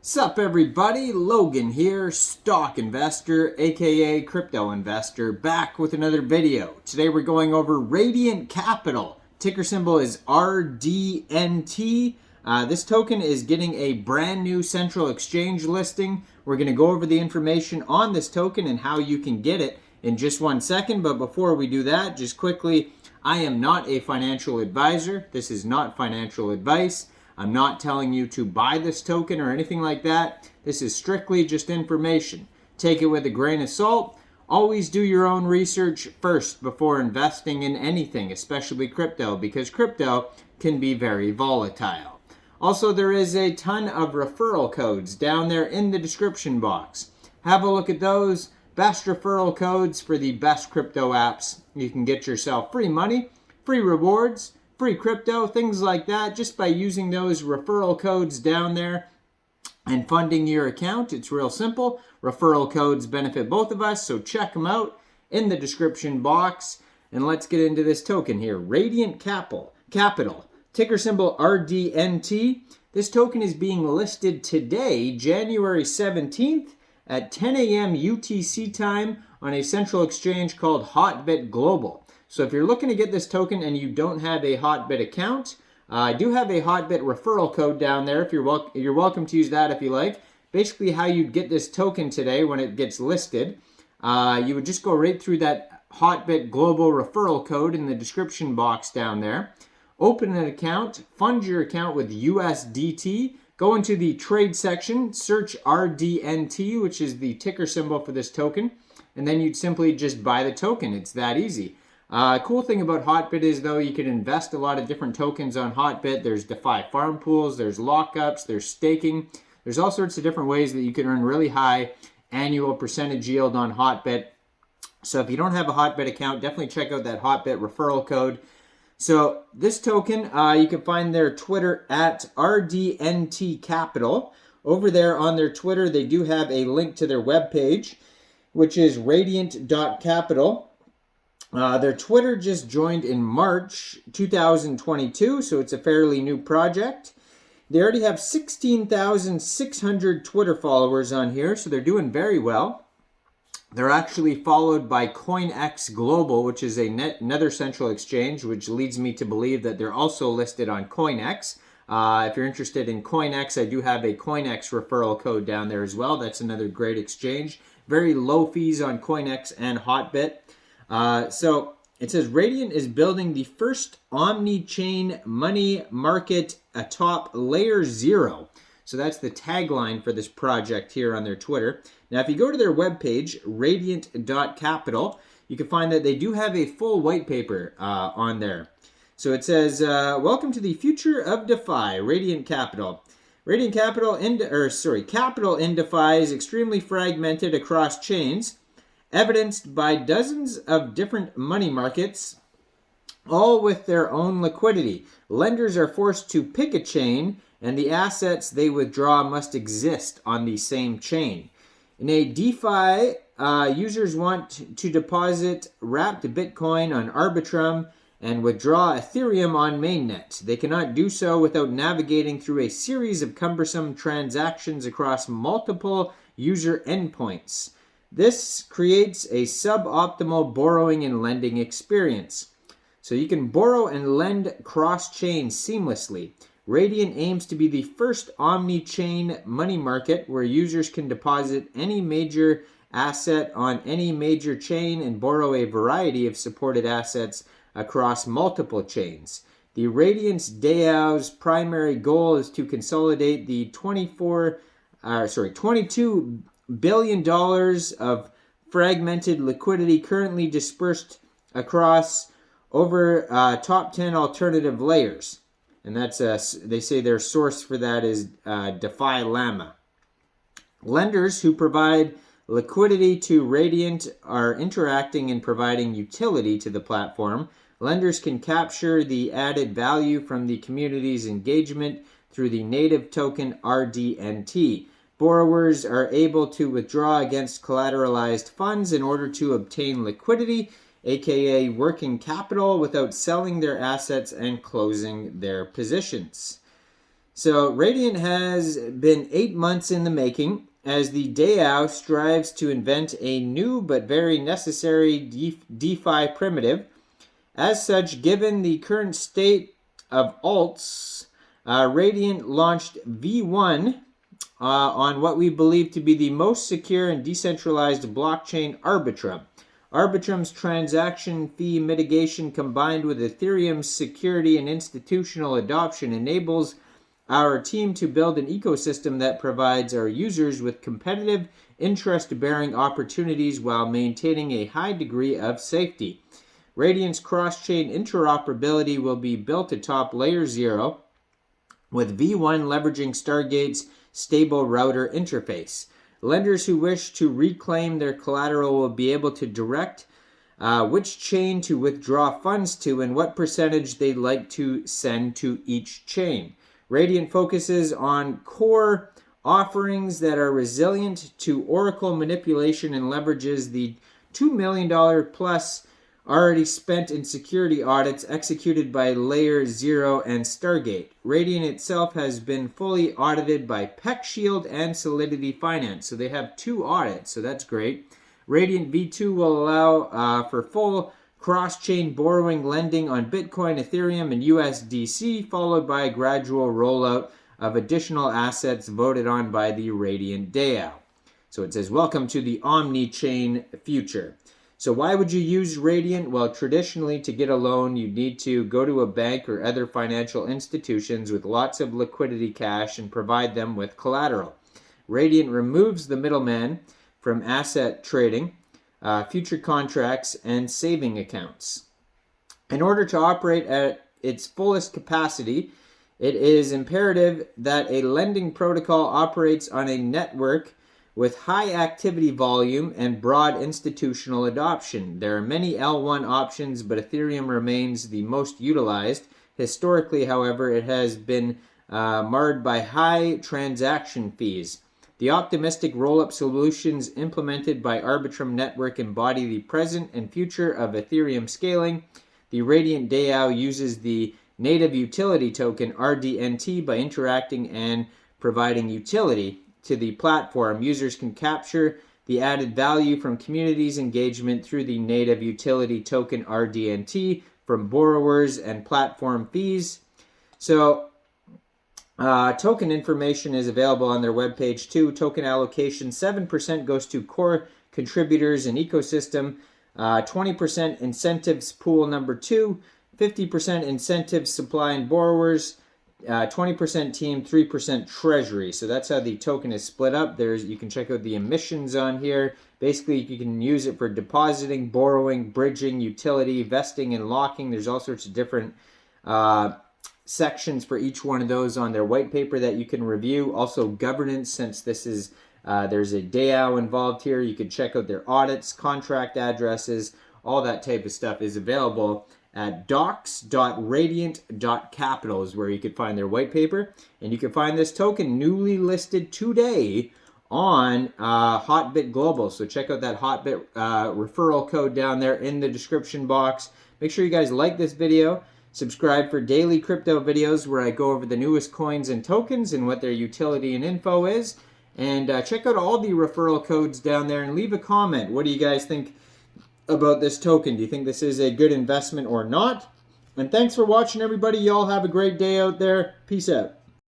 Sup everybody, Logan here, stock investor, aka crypto investor, back with another video. Today we're going over Rdnt Capital. Ticker symbol is RDNT. This token is getting a brand new central exchange listing. We're going to go over the information on this token and how you can get it in just 1 second. But before we do that, just quickly, I am not a financial advisor. This is not financial advice. I'm not telling you to buy this token or anything like that. This is strictly just information. Take it with a grain of salt. Always do your own research first before investing in anything, especially crypto, because crypto can be very volatile. Also, there is a ton of referral codes down there in the description box. Have a look at those. Best referral codes for the best crypto apps. You can get yourself free money, free rewards, free crypto, things like that, just by using those referral codes down there and funding your account. It's real simple. Referral codes benefit both of us, so check them out in the description box. And let's get into this token here. Rdnt Capital, ticker symbol RDNT. This token is being listed today, January 17th at 10 a.m. UTC time on a central exchange called Hotbit Global. So if you're looking to get this token and you don't have a Hotbit account, I do have a Hotbit referral code down there. If you're welcome to use that if you like. Basically, how you'd get this token today when it gets listed, you would just go right through that Hotbit Global referral code in the description box down there. Open an account, fund your account with USDT. Go into the trade section, search RDNT, which is the ticker symbol for this token, and then you'd simply just buy the token. It's that easy. Cool thing about Hotbit is, though, you can invest a lot of different tokens on Hotbit. There's DeFi farm pools, there's lockups, there's staking. There's all sorts of different ways that you can earn really high annual percentage yield on Hotbit. So if you don't have a Hotbit account, definitely check out that Hotbit referral code. So this token, you can find their Twitter at RDNT Capital. Over there on their Twitter, they do have a link to their webpage, which is Rdnt.capital. Their Twitter just joined in March 2022, so it's a fairly new project. They already have 16,600 Twitter followers on here, so they're doing very well. They're actually followed by CoinEx Global, which is another central exchange, which leads me to believe that they're also listed on CoinEx. If you're interested in CoinEx, I do have a CoinEx referral code down there as well. That's another great exchange. Very low fees on CoinEx and Hotbit. So it says Rdnt is building the first omni-chain money market atop layer 0. So that's the tagline for this project here on their Twitter. Now, if you go to their webpage, Rdnt.capital, you can find that they do have a full white paper on there. So it says, welcome to the future of DeFi, Rdnt Capital. Rdnt Capital capital in DeFi is extremely fragmented across chains, evidenced by dozens of different money markets, all with their own liquidity. Lenders are forced to pick a chain, and the assets they withdraw must exist on the same chain. In a DeFi, users want to deposit wrapped Bitcoin on Arbitrum and withdraw Ethereum on mainnet. They cannot do so without navigating through a series of cumbersome transactions across multiple user endpoints. This creates a suboptimal borrowing and lending experience. So you can borrow and lend cross-chain seamlessly. Rdnt aims to be the first omni-chain money market where users can deposit any major asset on any major chain and borrow a variety of supported assets across multiple chains. The Rdnt's DAO's primary goal is to consolidate the $22 billion of fragmented liquidity currently dispersed across over top 10 alternative layers. And that's they say their source for that is DeFi Llama. Lenders who provide liquidity to Rdnt are interacting and providing utility to the platform. Lenders can capture the added value from the community's engagement through the native token RDNT. Borrowers are able to withdraw against collateralized funds in order to obtain liquidity, aka working capital, without selling their assets and closing their positions. So Rdnt has been 8 months in the making as the DAO strives to invent a new but very necessary DeFi primitive. As such, given the current state of alts, Rdnt launched V1 on what we believe to be the most secure and decentralized blockchain, Arbitrum. Arbitrum's transaction fee mitigation combined with Ethereum's security and institutional adoption enables our team to build an ecosystem that provides our users with competitive, interest-bearing opportunities while maintaining a high degree of safety. Rdnt's cross-chain interoperability will be built atop Layer 0, with V1 leveraging Stargate's stable router interface. Lenders who wish to reclaim their collateral will be able to direct which chain to withdraw funds to and what percentage they'd like to send to each chain. Rdnt focuses on core offerings that are resilient to Oracle manipulation and leverages the $2 million plus already spent in security audits executed by Layer 0 and Stargate. Rdnt itself has been fully audited by PeckShield and Solidity Finance, so they have 2 audits, so that's great. Rdnt V2 will allow for full cross-chain borrowing lending on Bitcoin, Ethereum, and USDC, followed by a gradual rollout of additional assets voted on by the Rdnt DAO. So it says, welcome to the omni-chain future. So why would you use Rdnt? Well, traditionally, to get a loan, you need to go to a bank or other financial institutions with lots of liquidity cash and provide them with collateral. Rdnt removes the middleman from asset trading, future contracts, and saving accounts. In order to operate at its fullest capacity, it is imperative that a lending protocol operates on a network with high activity volume and broad institutional adoption. There are many L1 options, but Ethereum remains the most utilized. Historically, however, it has been marred by high transaction fees. The optimistic roll-up solutions implemented by Arbitrum Network embody the present and future of Ethereum scaling. The Rdnt DAO uses the native utility token Rdnt by interacting and providing utility to the platform. Users can capture the added value from communities engagement through the native utility token Rdnt from borrowers and platform fees. So token information is available on their webpage too. Token allocation, 7% goes to core contributors and ecosystem, 20% incentives pool number 2, 50% incentives supply and borrowers, 20% team, 3% treasury. So that's how the token is split up. You can check out the emissions on here. Basically, you can use it for depositing, borrowing, bridging, utility, vesting, and locking. There's all sorts of different sections for each one of those on their white paper that you can review. Also governance, since this is there's a DAO involved here. You can check out their audits, contract addresses, all that type of stuff is available at docs.rdnt.capital is where you could find their white paper. And you can find this token newly listed today on Hotbit Global. So check out that Hotbit referral code down there in the description box. Make sure you guys like this video. Subscribe for daily crypto videos where I go over the newest coins and tokens and what their utility and info is. And check out all the referral codes down there and leave a comment. What do you guys think about this token? Do you think this is a good investment or not? And thanks for watching, everybody. Y'all have a great day out there. Peace out.